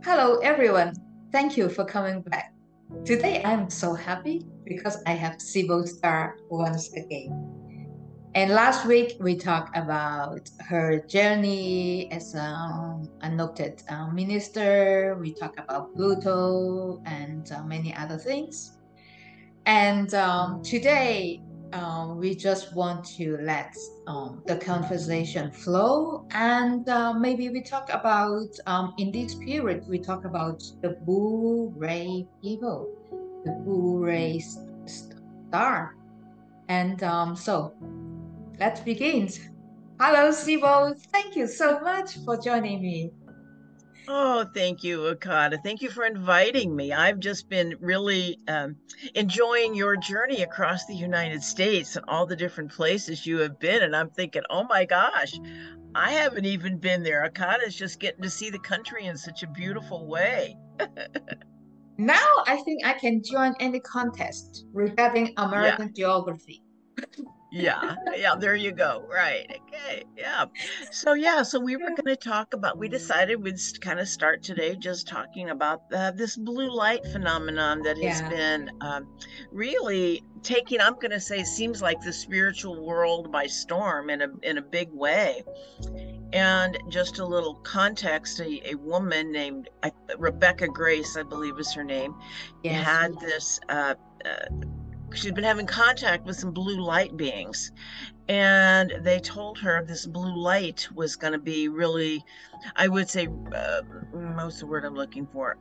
Hello, everyone. Thank you for coming back. Today, I'm so happy because I have Sibyl Star once again. And last week, we talked about her journey as a noted minister. We talked about Pluto and many other things. And today, we just want to let the conversation flow. And maybe we talk about, in this period, we talk about the Blue Ray people, the Blue Ray star. And so let's begin. Hello, Sibo. Thank you so much for joining me. Oh, thank you, Akata. Thank you for inviting me. I've just been really enjoying your journey across the United States and all the different places you have been. And I'm thinking, oh my gosh, I haven't even been there. Akata's just getting to see the country in such a beautiful way. Now I think I can join any contest regarding Yeah. American geography. Yeah, there you go. Right. Okay. So we were going to talk about, we decided we'd kind of start today just talking about this blue light phenomenon that has Yeah. been really taking, I'm going to say, seems like the spiritual world by storm in a big way. And just a little context, a woman named Rebecca Grace, I believe is her name, Yes. had this she'd been having contact with some blue light beings, and they told her this blue light was going to be really, I would say, what's the word I'm looking for,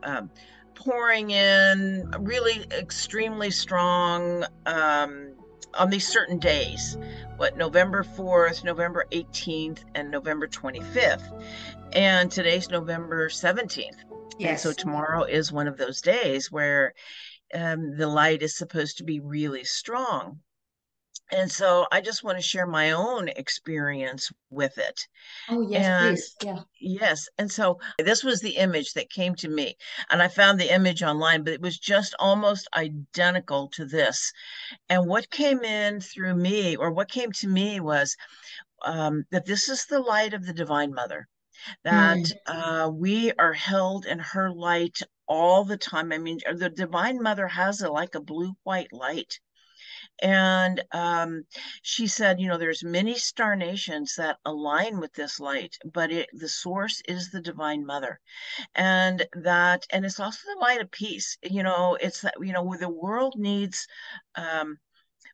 pouring in really extremely strong, on these certain days, what, November 4th, November 18th, and November 25th. And today's November 17th. And so Yes. tomorrow is one of those days where the light is supposed to be really strong. And so I just want to share my own experience with it. Oh, yes, And please. Yeah. yes, and so this was the image that came to me. And I found the image online, but it was just almost identical to this. And what came in through me, or what came to me, was that this is the light of the Divine Mother, that Mm, we are held in her light all the time. I mean, the Divine Mother has like a blue-white light. And she said, there's many star nations that align with this light, but the source is the Divine Mother. And it's also the light of peace. It's that, where the world needs, um,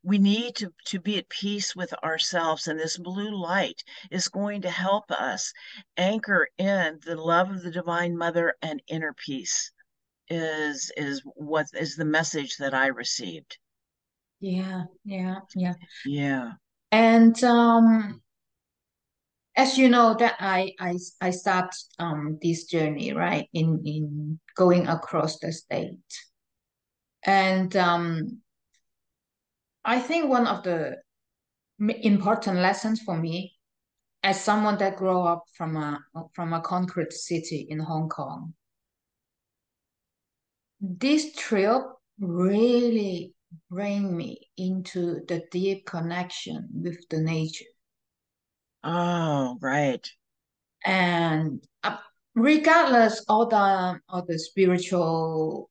we need to be at peace with ourselves. And this blue light is going to help us anchor in the love of the Divine Mother, and inner peace is what is the message that I received. yeah, yeah, yeah. Yeah. And as you know that I start this journey, right, in going across the state. And I think one of the important lessons for me as someone that grew up from a concrete city in Hong Kong, this trip really bring me into the deep connection with the nature. Oh, right. And regardless all the spiritual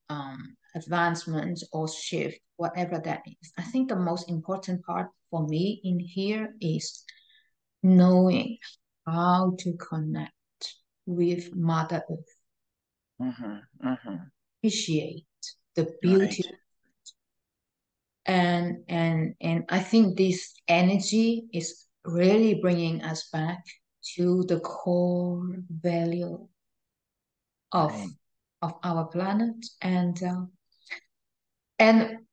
advancements or shift, whatever that is, I think the most important part for me in here is knowing how to connect with Mother Earth, Mm-hmm. Mm-hmm. appreciate the beauty. Right. And I think this energy is really bringing us back to the core value of Right. our planet. And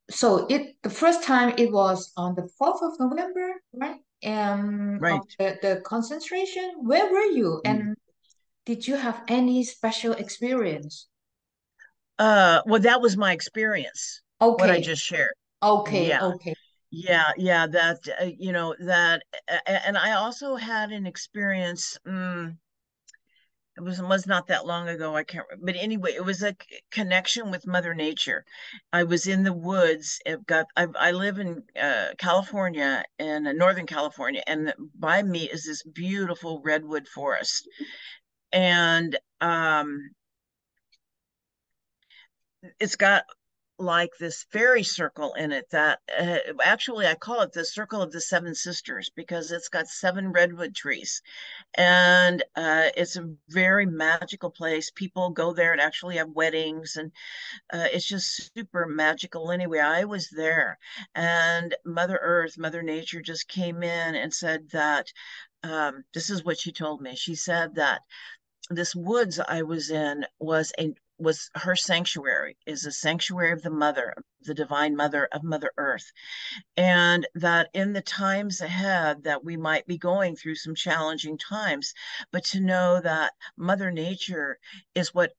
so the first time it was on the 4th of November, right? Of Right. the concentration. Where were you? Mm. And did you have any special experience? Well, that was my experience, what I Okay, just shared. okay, Yeah. okay. Yeah, that, and I also had an experience. It was not that long ago. I can't, but anyway, it was a connection with Mother Nature. I was in the woods. I live in California, in Northern California, and by me is this beautiful redwood forest. And it's got like this fairy circle in it that actually I call it the circle of the seven sisters because it's got seven redwood trees. And it's a very magical place. People go there and actually have weddings, and it's just super magical. Anyway, I was there, and Mother Earth, Mother Nature just came in and said that this is what she told me. She said that this woods I was in was her sanctuary, is a sanctuary of the mother, the divine mother of Mother Earth, and that in the times ahead that we might be going through some challenging times, but to know that Mother Nature is what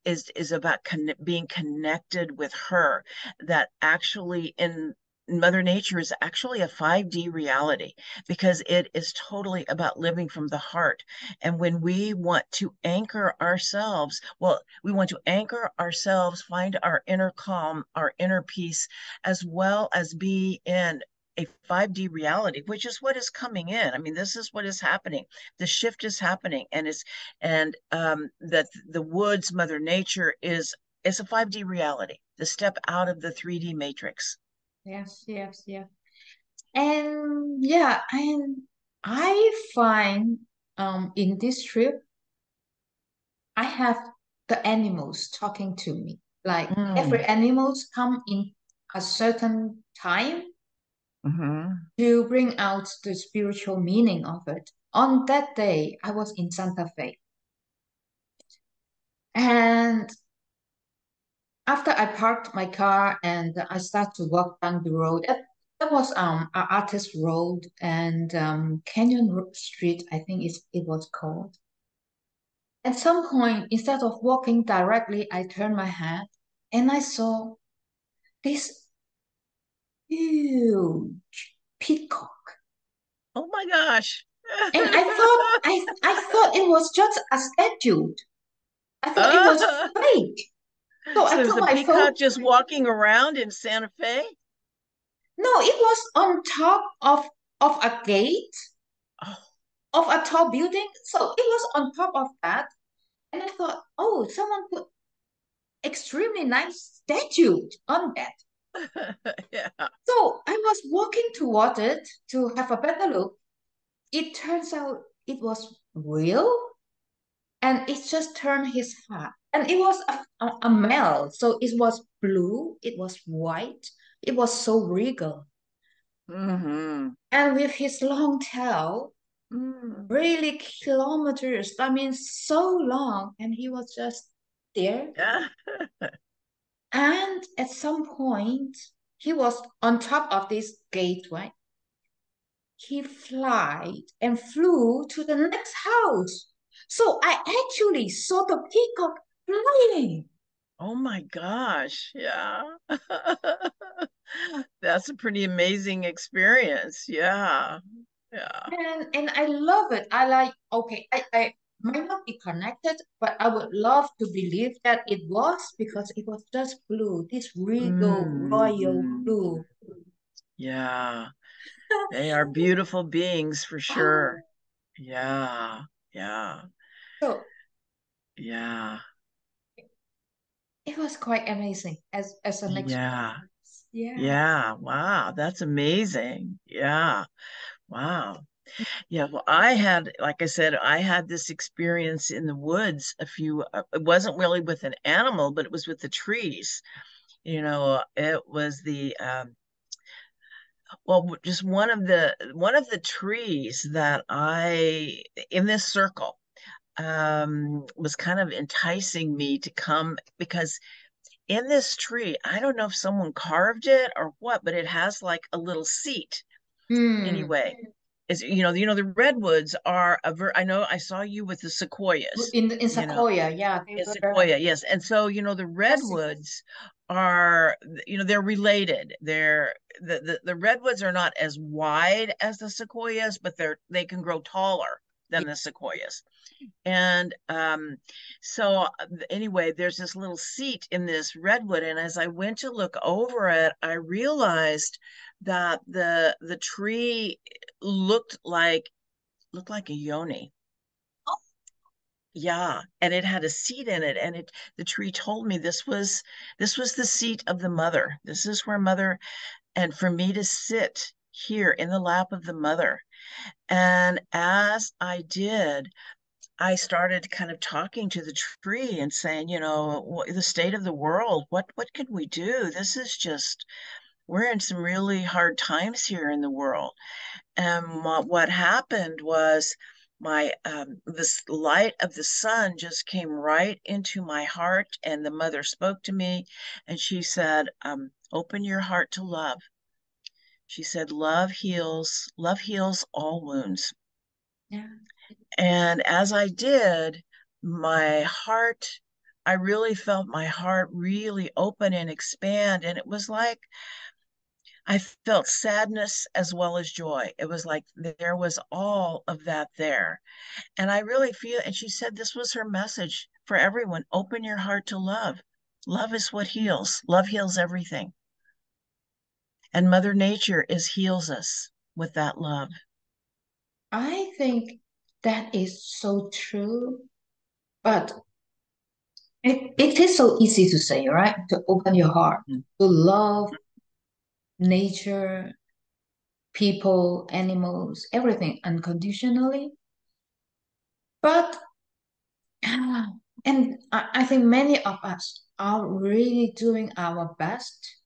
is about being connected with her, that actually in Mother Nature is actually a 5D reality because it is totally about living from the heart. And when we want to anchor ourselves, well, we want to anchor ourselves, find our inner calm, our inner peace, as well as be in a 5D reality, which is what is coming in. I mean, this is what is happening. The shift is happening, and that the woods, Mother Nature is a 5D reality, the step out of the 3D matrix. Yes, yes, yes. And yeah, and I find in this trip I have the animals talking to me. Like every Mm. animals come in a certain time Mm-hmm. to bring out the spiritual meaning of it. On that day, I was in Santa Fe. And after I parked my car and I started to walk down the road, that was an artist road and Street, I think it was called. At some point, instead of walking directly, I turned my head and I saw this huge peacock. Oh my gosh. And I thought it was just a statue. I thought it was uh, fake. So I so there's took a my phone. peacock just walking around in Santa Fe? No, it was on top of a gate Oh. of a tall building. So it was on top of that. And I thought, oh, someone put extremely nice statue on that. Yeah. So I was walking toward it to have a better look. It turns out it was real and it just turned his head. And it was a male. So it was blue, it was white, it was so regal. Mm-hmm. And with his long tail, Mm. really kilometers, I mean, so long. And he was just there. Yeah. And at some point, he was on top of this gateway. He flied and flew to the next house. So I actually saw the peacock flying. Oh my gosh. Yeah. That's a pretty amazing experience. Yeah. Yeah. And I love it. I like, okay, I might not be connected, but I would love to believe that it was because it was just blue, this regal, royal Mm-hmm. blue. Yeah. They are beautiful beings for Oh, sure. Yeah. Yeah. so Yeah. it was quite amazing as an Yeah. experience. Yeah. Yeah. Wow. That's amazing. Yeah. Wow. Yeah. Well, I had, like I said, I had this experience in the woods it wasn't really with an animal, but it was with the trees. It was just one of the trees that in this circle, was kind of enticing me to come because in this tree, I don't know if someone carved it or what, but it has like a little seat. Hmm. Anyway, the redwoods are I know I saw you with the sequoias, In you know, Sequoia, yeah, in sequoia, yes. And so, the massive. redwoods are, they're related. The redwoods are not as wide as the sequoias, but they can grow taller than the sequoias. And so anyway, there's this little seat in this redwood, and as I went to look over it, I realized that the tree looked like a yoni. Yeah, and it had a seat in it, and the tree told me this was the seat of the mother. This is where mother, and for me to sit here in the lap of the mother. And as I did, I started kind of talking to the tree and saying, the state of the world, what can we do? This is just, we're in some really hard times here in the world. And what happened was my this light of the sun just came right into my heart, and the mother spoke to me, and she said, open your heart to love. She said, love heals all wounds. Yeah. And as I did, my heart, I really felt my heart really open and expand. And it was like I felt sadness as well as joy. It was like there was all of that there. And I really feel, and she said this was her message for everyone: open your heart to love. Love is what heals, love heals everything. And Mother Nature heals us with that love. I think that is so true, but it is so easy to say, right? To open your heart, Mm. to love nature, people, animals, everything unconditionally. But, and I think many of us are really doing our best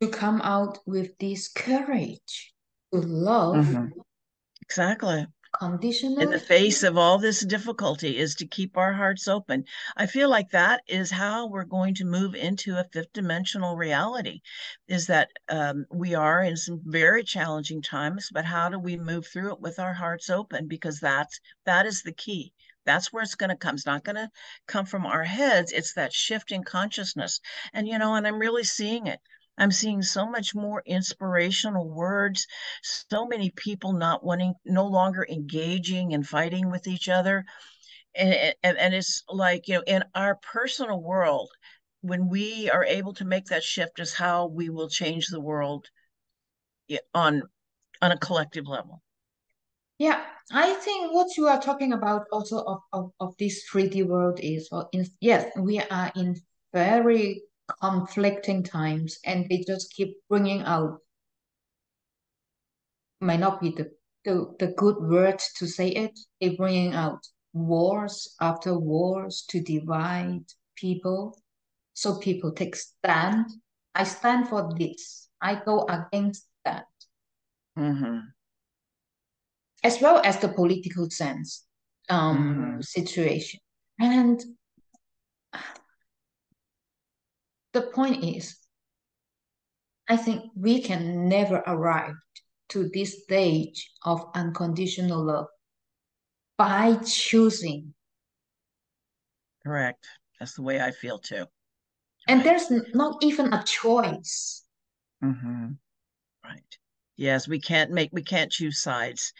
to come out with this courage to love Mhm. Exactly. In the conditionally. face of all this difficulty, is to keep our hearts open. I feel like that is how we're going to move into a fifth dimensional reality, is that we are in some very challenging times, but how do we move through it with our hearts open? Because that is the key. That's where it's going to come. It's not going to come from our heads. It's that shift in consciousness. And I'm really seeing it. I'm seeing so much more inspirational words, so many people not wanting, no longer engaging and fighting with each other. And it's like, in our personal world, when we are able to make that shift, is how we will change the world on a collective level. Yeah, I think what you are talking about also of this 3D world is, well, yes, we are in very conflicting times and they just keep bringing out, might not be the good word to say it, they bringing out wars after wars to divide people. So people take stand. I stand for this. I go against that, Mm-hmm. as well as the political sense Mm-hmm. situation. And the point is, I think we can never arrive to this stage of unconditional love by choosing. Correct. That's the way I feel too. And Right. there's not even a choice. Mm-hmm. Right. Yes, we can't choose sides.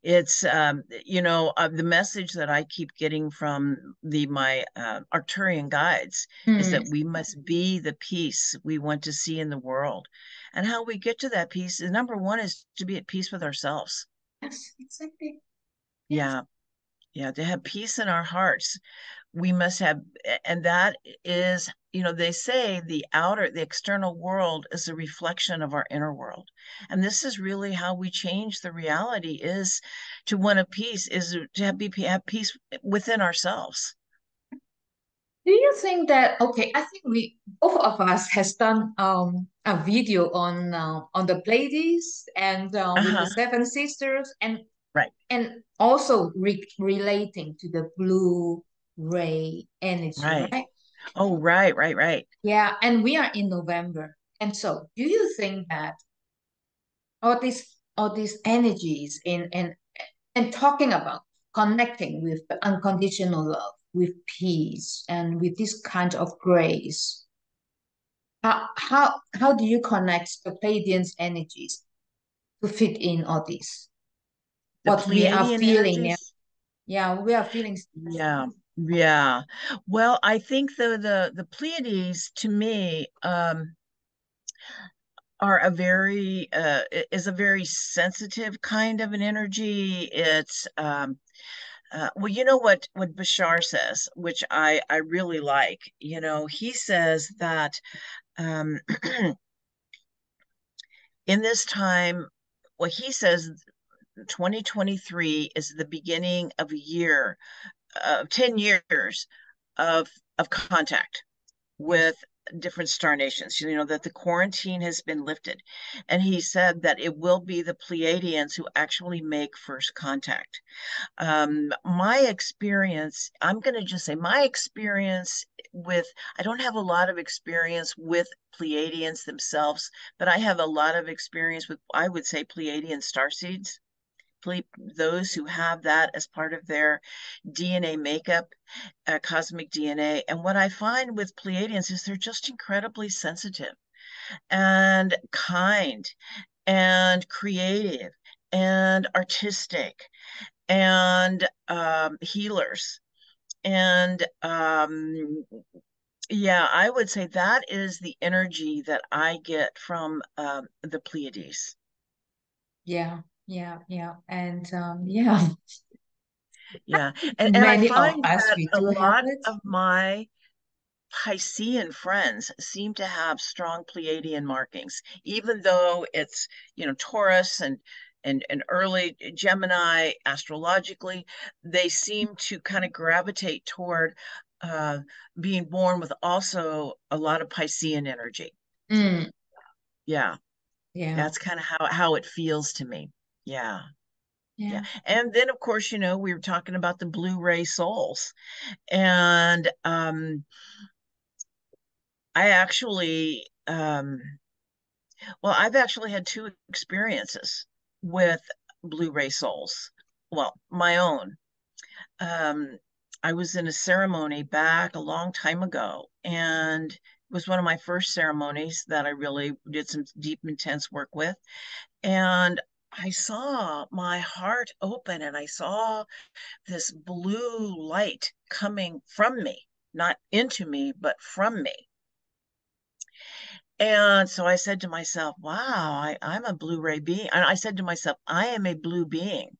It's the message that I keep getting from the my Arcturian guides is Hmm. that we must be the peace we want to see in the world. And how we get to that peace is, number one, is to be at peace with ourselves. Yes, exactly. Yes. Yeah, yeah, to have peace in our hearts. We must have, and that is, they say the external world is a reflection of our inner world. And this is really how we change the reality, is to want a peace, is to have peace within ourselves. Do you think that, okay, I think we both of us has done a video on the Pleiades and with the Uh-huh. Seven Sisters Right, and also relating to the blue ray energy, right. right? Oh, right, right, right. Yeah, and we are in November. And so, do you think that all these energies and talking about connecting with the unconditional love, with peace, and with this kind of grace, how do you connect the Pleiadians energies to fit in all this? The What we are Pleiadian feeling, yeah, energies. yeah, we are feeling. Yeah, yeah. Well, I think the Pleiades, to me, are a very is a very sensitive kind of an energy. It's Well, you know what Bashar says, which I really like. He says that um, in this time, well, he says 2023 is the beginning of a year, 10 years of contact Yes. with different star nations, that the quarantine has been lifted. And he said that it will be the Pleiadians who actually make first contact. My experience, I'm going to just say my experience with, I don't have a lot of experience with Pleiadians themselves, but I have a lot of experience with, I would say, Pleiadian starseeds. Those who have that as part of their DNA makeup, cosmic DNA. And what I find with Pleiadians is they're just incredibly sensitive and kind and creative and artistic and healers. And yeah, I would say that is the energy that I get from the Pleiades. Yeah, yeah, yeah. And yeah, Yeah. And I many of find us that we a do have lot it. of my Piscean friends seem to have strong Pleiadian markings, even though it's, Taurus and early Gemini astrologically, they seem to kind of gravitate toward uh, being born with also a lot of Piscean energy. Mm, Yeah, yeah, that's kind of how it feels to me. Yeah. Yeah. yeah. And then of course, we were talking about the blue ray souls. And I actually well, I've actually had two experiences with Blu-ray souls. Well, my own. Um, I was in a ceremony back a long time ago, and it was one of my first ceremonies that I really did some deep, intense work with. And I saw my heart open, and I saw this blue light coming from me, not into me, but from me. And so I said to myself, wow, I'm a Blu-ray being. And I said to myself, I am a blue being.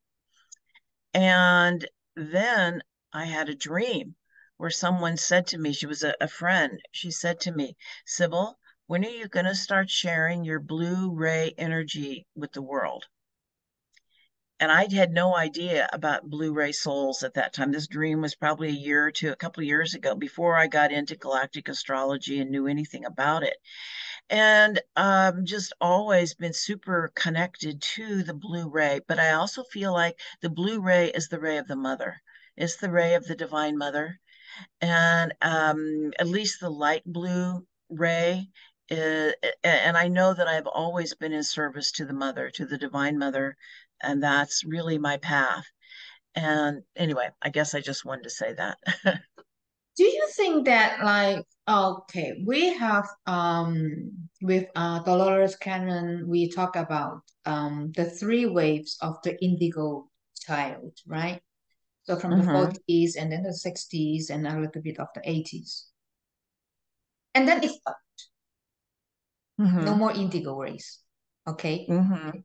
And then I had a dream where someone said to me, she was a friend, she said to me, Sibyl, when are you going to start sharing your Blu-ray energy with the world? And I had no idea about Blu-ray souls at that time. This dream was probably a year or two, a couple of years ago, before I got into galactic astrology and knew anything about it. And just always been super connected to the blue ray. But I also feel like the blue ray is the ray of the mother. It's the ray of the divine mother. And at least the light blue ray is, and I know that I've always been in service to the mother, to the divine mother, and that's really my path. And anyway, I guess I just wanted to say that. Do you think that like okay, we have with Dolores Cannon we talk about the three waves of the indigo child, right? So from the Mm-hmm. 40s and then the 60s and a little bit of the 80s. And then it's no Mm-hmm. more indigo rays. Okay. Mm-hmm.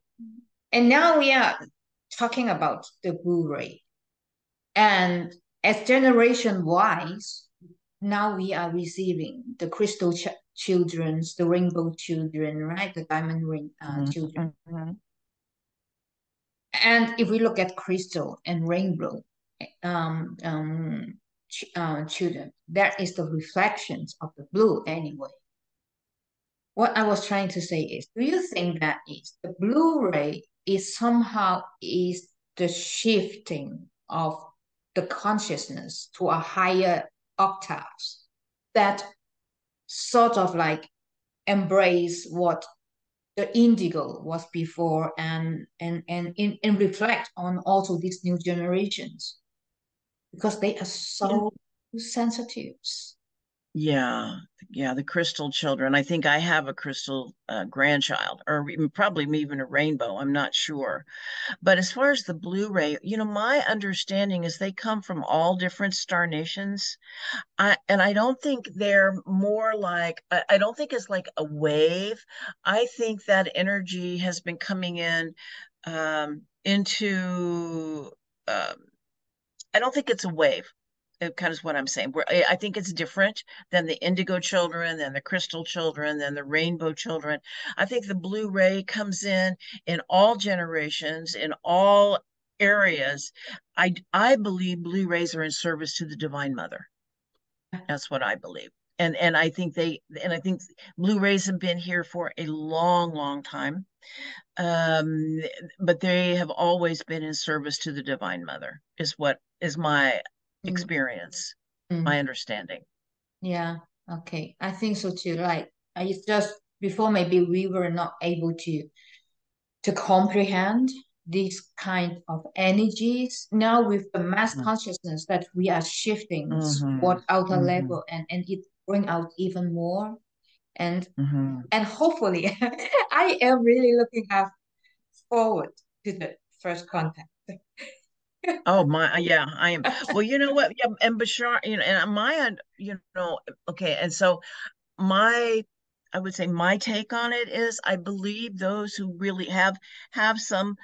And now we are talking about the Blu-ray. And as generation wise, now we are receiving the crystal children's, the rainbow children, right? The diamond ring children. Mm-hmm. And if we look at crystal and rainbow children, that is the reflections of the blue anyway. What I was trying to say is, do you think that is the Blu-ray is somehow is the shifting of the consciousness to a higher octaves that sort of like embrace what the indigo was before and reflect on also these new generations because they are so sensitive. Yeah, yeah, the crystal children. I think I have a crystal grandchild, or even, probably even a rainbow. I'm not sure. But as far as the Blu-ray, my understanding is they come from all different star nations. And I don't think they're more like, I don't think it's like a wave. I think that energy has been coming in into um, I don't think it's a wave. It kind of is what I'm saying. I think it's different than the indigo children, than the crystal children, than the rainbow children. I think the blue ray comes in all generations, in all areas. I believe blue rays are in service to the Divine Mother. That's what I believe. And I think blue rays have been here for a long, long time. Um, but they have always been in service to the Divine Mother, is what is my Mm, experience, my mm. understanding. Yeah, okay. I think so too. Like it's just before maybe we were not able to comprehend these kind of energies. Now with the mass consciousness that we are shifting Mm-hmm. toward outer Mm-hmm. level and it bring out even more. And Mm-hmm. and hopefully I am really looking forward to the first contact. Oh my, yeah, I am. Well, you know what? Yeah, and Bashar, and my, okay, and so my, I would say my take on it is I believe those who really have some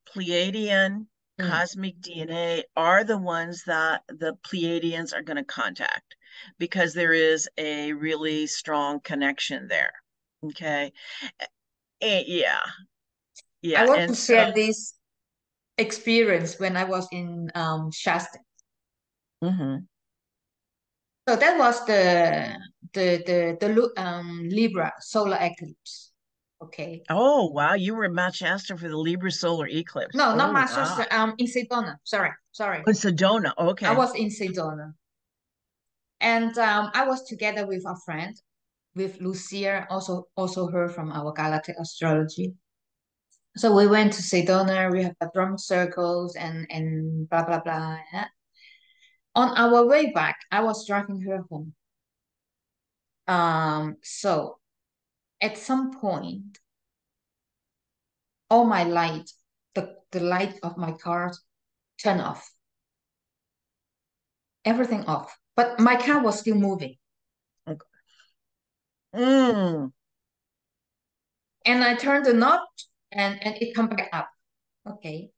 Pleiadian Mm, cosmic DNA are the ones that the Pleiadians are going to contact because there is a really strong connection there. Okay. Yeah. I Yeah. want And to so, share this experience when I was in Shasta. mhm. So that was the Libra solar eclipse. Okay. Oh, wow. You were in Mount Shasta for the Libra solar eclipse. No, not Oh, wow. Manchester. In Sedona. Sorry. In Sedona. I Okay. was in Sedona, and I was together with a friend, with Lucia, also her from our Galactic Astrology. So we went to Sedona. We have a drum circles and blah blah blah. Yeah. On our way back, I was driving her home. So at some point, all my light, the light of my car turned off, everything off. But my car was still moving. Okay. Mm. And I turned the knob and it come back up. Okay.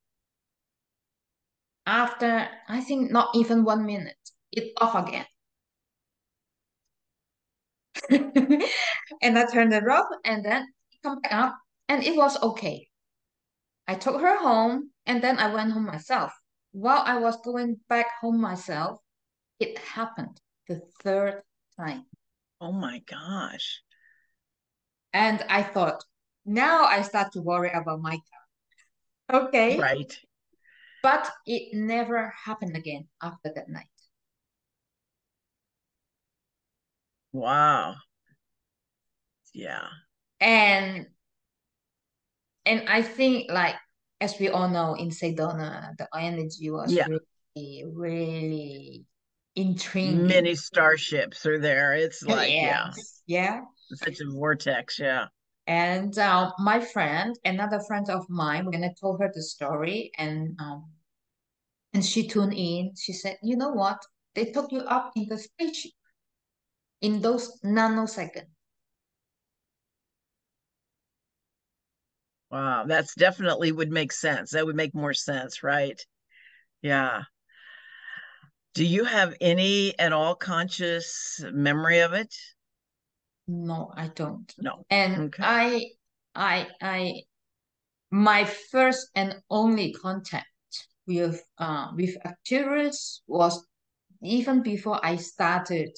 After I think not even 1 minute, it off again. And I turned it off and then it come back up and it was okay. I took her home and then I went home myself. While I was going back home myself, it happened the third time. Oh my gosh. And I thought, now I start to worry about my car. Okay. Right. But it never happened again after that night. Wow. Yeah. And and I think like as we all know in Sedona, the energy was Yeah. really, really intriguing. Many starships are there. It's like, yeah, Yes, yeah. such a vortex. Yeah. And my friend, another friend of mine, when I told her the story, and she tuned in, she said, "You know what? They took you up in the spaceship in those nanoseconds." Wow. That's definitely would make sense. That would make more sense, right? Yeah. Do you have any at all conscious memory of it? No, I don't. No. And Okay. my first and only contact with Arcturus was even before I started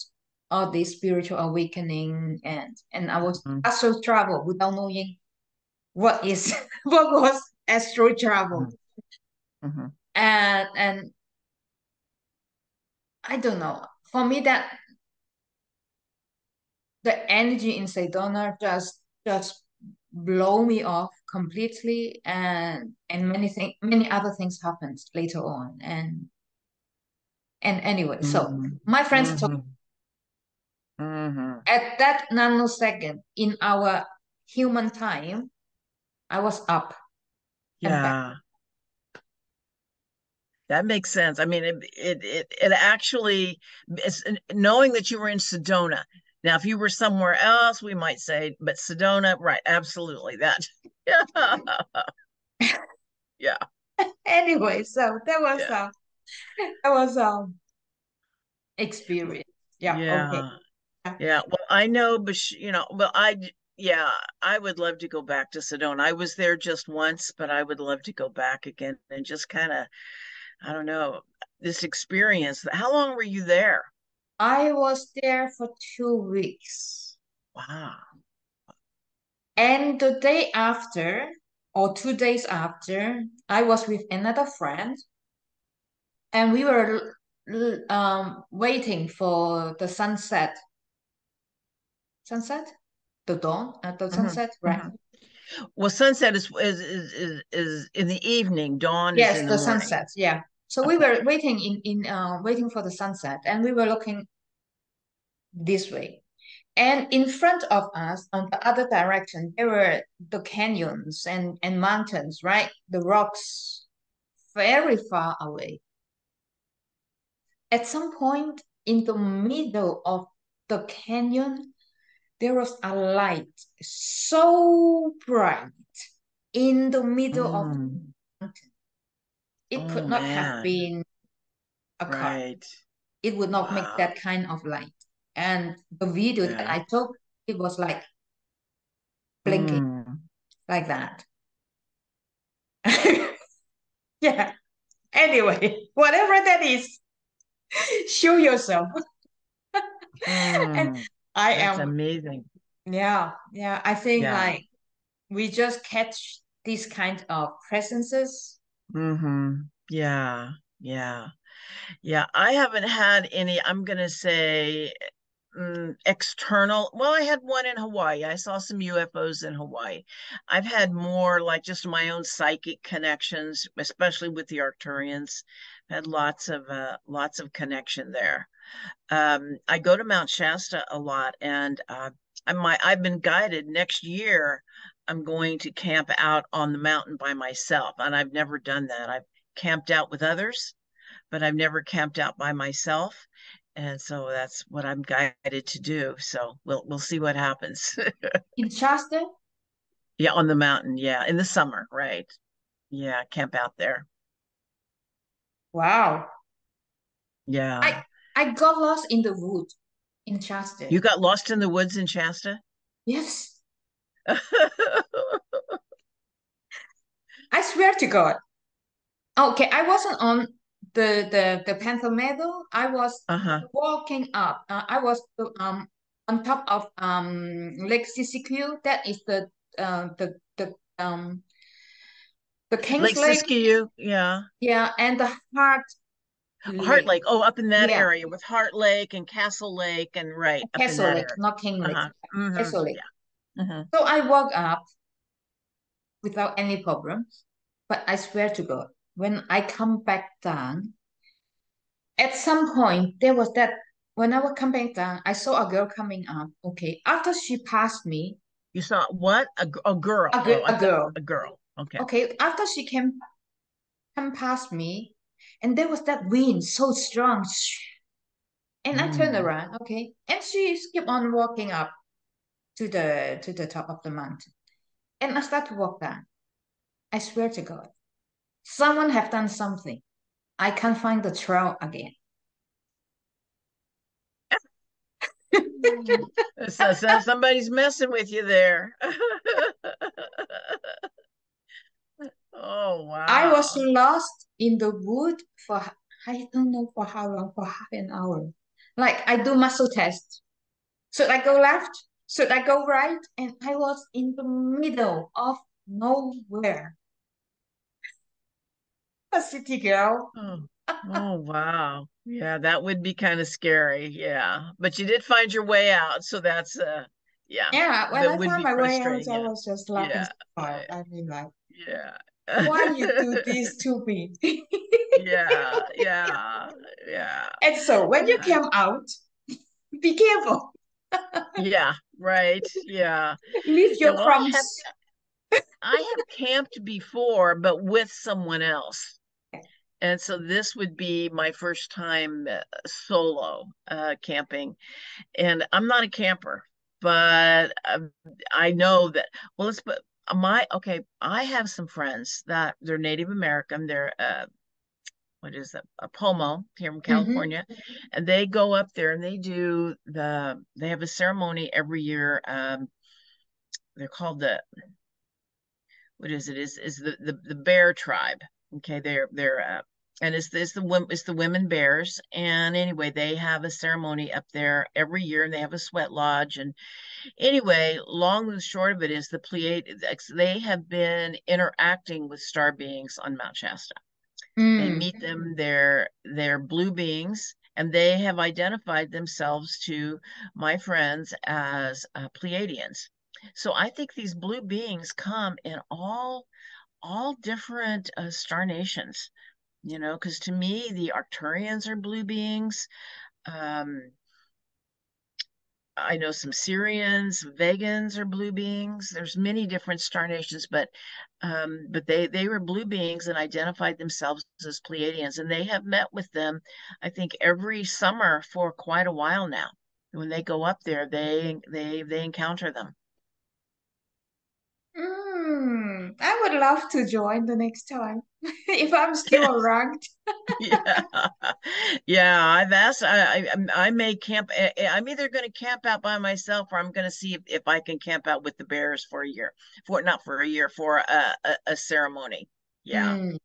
all this spiritual awakening and I was Mhm. astral travel without knowing what is what was astral travel. Mhm. Mhm. And I don't know. For me that the energy in Sedona just blow me off completely and many other things happened later on and anyway, so Mhm. my friends told Mhm. Mhm. at that nanosecond in our human time, I was up and back. Yeah. That makes sense. I mean, it actually it's knowing that you were in Sedona. Now, if you were somewhere else, we might say, but Sedona, right? Absolutely. That. Yeah. Yeah. Anyway, so that was Yeah. That was experience. Yeah, okay. Yeah. Yeah. Well, I know, but well, yeah, I would love to go back to Sedona. I was there just once, but I would love to go back again and just kind of, I don't know, this experience. How long were you there? I was there for 2 weeks. Wow. And the day after, or 2 days after, I was with another friend, and we were waiting for the sunset. Sunset? The dawn? The hmm sunset, right? hmm Well, sunset is in the evening. Dawn is Yes, in the the morning. sunset. Yeah. So we Okay. were waiting waiting for the sunset, and we were looking this way. And in front of us, on the other direction, there were the canyons and mountains, right? The rocks very far away. At some point in the middle of the canyon, there was a light so bright in the middle of the Mm. mountain. It Oh could not have man. been a car. Right. It would not make Wow. that kind of light. And the video that Yeah. I took, it was like blinking Mm. like that. Yeah. Anyway, whatever that is, show yourself. And Mm. I That's am, amazing. yeah, yeah. I think Yeah. like we just catch these kind of presences. Yeah. Yeah. Yeah. I haven't had any, I'm gonna say external. Well, I had one in Hawaii. I saw some UFOs in Hawaii. I've had more like just my own psychic connections, especially with the Arcturians. Had lots of connection there. I go to Mount Shasta a lot, and I've been guided. Next year, I'm going to camp out on the mountain by myself, and I've never done that. I've camped out with others, but I've never camped out by myself. And so that's what I'm guided to do. So we'll see what happens. In Shasta, Yeah, on the mountain. Yeah, in the summer, right? Yeah, camp out there. wow. I Yeah. I got lost in the wood in Shasta. You got lost in the woods in Shasta? Yes, I swear to God. Okay, I wasn't on the Panther Meadow. I was Uh-huh. walking up. I was on top of Lake Siskiyou. That is the King's Lake Lake. Siskiyou, yeah. Yeah, and the Heart Heart Lake. Lake. Oh, up in that Yeah, area with Heart Lake and Castle Lake and right up in Castle that Lake, area. not King Lake. Uh-huh. Castle Lake. Yeah. hmm So I walk up without any problem. But I swear to God, when I come back down, at some point there was that when I was coming down, I saw a girl coming up. Okay, after she passed me, You saw what? A girl. Oh, I a thought girl. a girl. Okay. Okay, after she came come past me, and there was that wind so strong, and I turned Mm. around. Okay, and she kept on walking up to the top of the mountain, and I start to walk down. I swear to God, someone have done something. I can't find the trail again. So somebody's messing with you there. Oh, I was wow. lost in the wood for I don't know for how long, for half an hour. Like I do muscle test. Should I go left? Should I go right? And I was in the middle of nowhere. A city girl. Oh, oh, wow. Yeah, that would be kind of scary. Yeah. But you did find your way out, so that's yeah, Yeah, when that I would found be my way out, frustrating. I Yeah. was just laughing Yeah. so hard. I mean, like, Yeah. why you do this to me? Yeah. Yeah. Yeah. And so when you Yeah. came out, be careful. Yeah, right. Yeah. Leave Yeah, your well, crumbs. I have camped before, but with someone else. And so this would be my first time solo camping. And I'm not a camper, but I know that, well, let's put okay, I have some friends that they're Native American. They're, what is that? A Pomo here in Mm-hmm. California, and they go up there and they have a ceremony every year. They're called what is it? Is the bear tribe? Okay, they're and it's the women bears. And anyway, they have a ceremony up there every year, and they have a sweat lodge. And anyway, long and short of it is the Pleiades. They have been interacting with star beings on Mount Shasta. They Mm. meet them. They're blue beings, and they have identified themselves to my friends as Pleiadians. So I think these blue beings come in all different star nations, because to me the Arcturians are blue beings. Um, I know some Syrians, Vegans are blue beings. There's many different star nations, but they were blue beings and identified themselves as Pleiadians, and they have met with them, I think, every summer for quite a while now. When they go up there, they encounter them. I would love to join the next time if I'm still around. Yeah, yeah. I've asked. I may camp. I'm either going to camp out by myself, or I'm going to see if I can camp out with the bears for a year. For not for a year, for a ceremony. Yeah, Mm,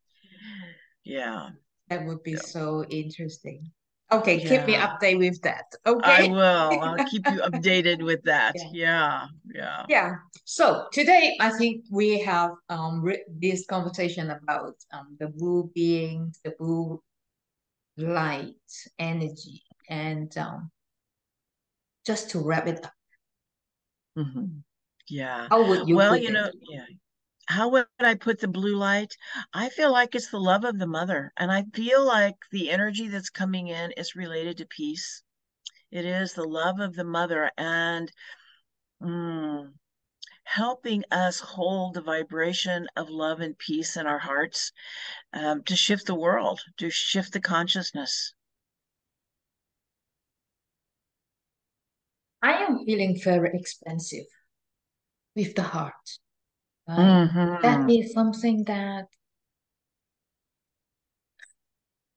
yeah, that would be so interesting. Okay, keep me yeah. updated with that. I Okay. will. I'll keep you updated with that. Yeah. Yeah, yeah. Yeah. So today I think we have this conversation about the blue beings, the blue light energy, and just to wrap it up, Hmm. Yeah. how would you Well, put it? yeah. How would I put the blue light? I feel like it's the love of the mother, and I feel like the energy that's coming in is related to peace. It is the love of the mother and mm, helping us hold the vibration of love and peace in our hearts, to shift the world, to shift the consciousness. I am feeling very expensive with the heart. Right? That Hmm. is something that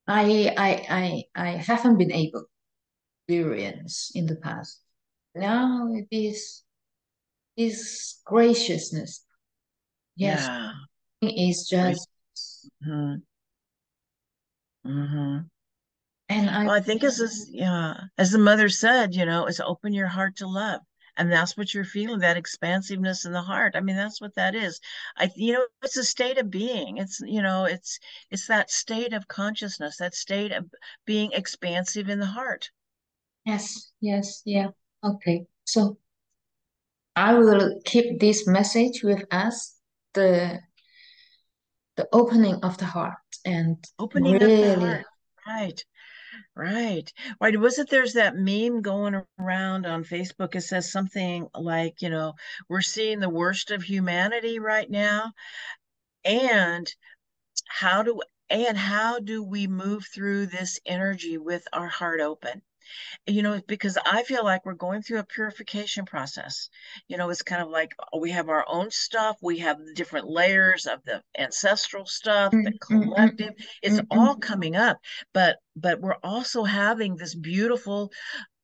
I haven't been able to experience in the past. Now it is this graciousness. Yes, Yeah. is Great. just, Hmm. Hmm. and I, Well, I think yeah, as the mother said, is open your heart to love. And that's what you're feeling, that expansiveness in the heart. I mean, that's what that is. It's a state of being. It's that state of consciousness, that state of being expansive in the heart. yes, yes, yeah. Okay, so I will keep this message with us, the the opening of the heart, and Opening up the really, heart. Right, right. Right. Wasn't there's that meme going around on Facebook? It says something like, we're seeing the worst of humanity right now. And how do how do we move through this energy with our heart open? Because I feel like we're going through a purification process. It's kind of like we have our own stuff, we have the different layers of the ancestral stuff, mm, the mm, mm, collective. It's mm, mm. all coming up, but we're also having this beautiful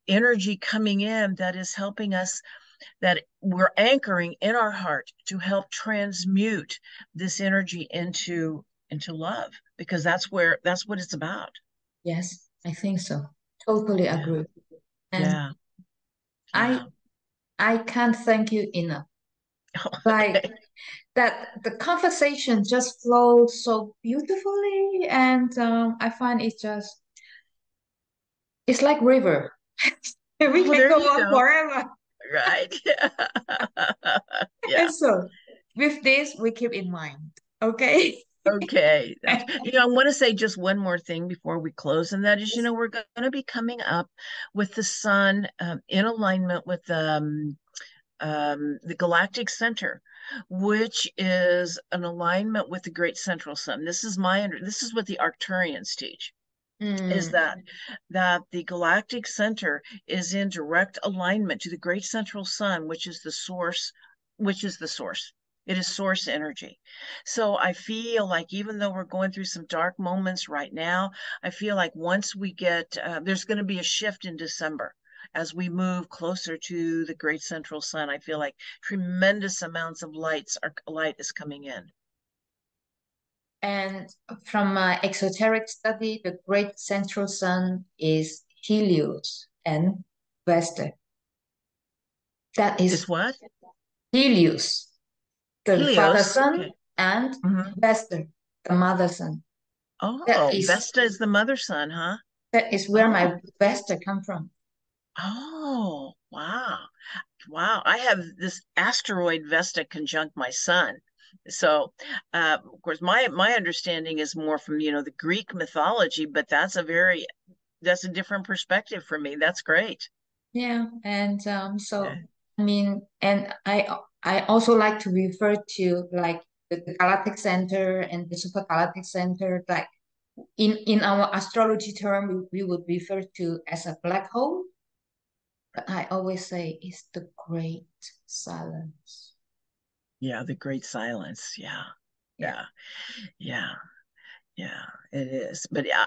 energy coming in that is helping us, that we're anchoring in our heart to help transmute this energy into love, because that's what it's about. Yes, I think so. Totally Yeah, agree. And yeah, I yeah. I can't thank you enough. Like Okay. that, the conversation just flowed so beautifully, and I find it's like river. We Oh, can there go you on go. forever. Right. And Yeah. so, with this, we keep in mind. Okay. Okay. I want to say just one more thing before we close, and that is, we're going to be coming up with the sun, in alignment with the galactic center, which is an alignment with the great central sun. This is what the Arcturians teach, is Mm, that the galactic center is in direct alignment to the great central sun, which is the source, which is the source. It is source energy. So I feel like even though we're going through some dark moments right now, I feel like once we get, there's going to be a shift in December as we move closer to the great central sun. I feel like tremendous amounts of light is coming in. And from my exoteric study, the great central sun is Helios and Vesta. That Is is what? Helios, the father Helios. sun, Okay. and Mhm. Vesta, the mother sun. That Oh, is Vesta is the mother sun, huh? that is where Oh, my Vesta come from. oh, wow. Wow, I have this asteroid Vesta conjunct my sun. So, of course, my understanding is more from, the Greek mythology, but that's a different perspective for me. That's great. Yeah, and Yeah. so I mean, and I also like to refer to like the galactic center and the supergalactic center. Like in our astrology term, we would refer to as a black hole. But I always say it's the great silence. Yeah, the great silence. Yeah. Yeah. Yeah. Yeah. Yeah, it is. But yeah,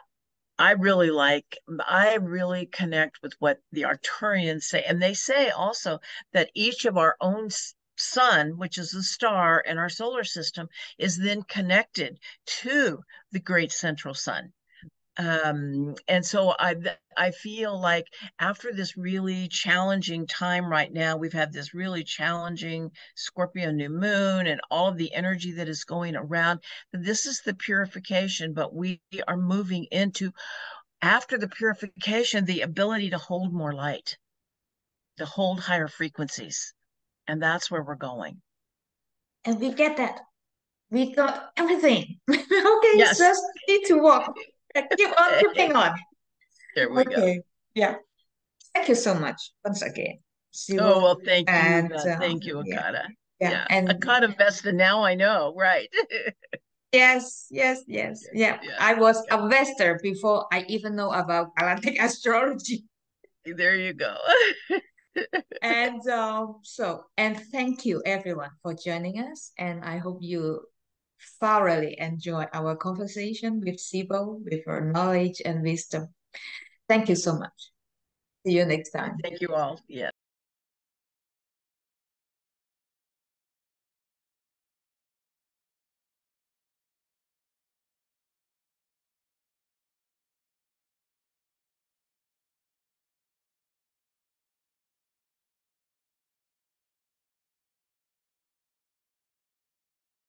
I really connect with what the Arcturians say. And they say also that each of our own sun, which is the star in our solar system, is then connected to the great central sun. And so I feel like after this really challenging time right now, we've had this really challenging Scorpio new moon and all of the energy that is going around. This is the purification, but we are moving into, after the purification, the ability to hold more light, to hold higher frequencies. And that's where we're going. And we get that. We got everything. Okay, Yes. just need to walk. Keep on keeping on. There we go. Okay. Yeah. Thank you so much once again, Oh, Sibyl. well, thank you. And Thank you, yeah, Akata. yeah. Yeah. And Akata Vesta, now I know. Right. yes, yes, yes. Yes, Yeah. yes. I was Yeah. a Vester before I even know about galactic astrology. There you go. And and thank you everyone for joining us. And I hope you thoroughly enjoy our conversation with Sibyl, with her knowledge and wisdom. Thank you so much. See you next time. Thank you all. Yes.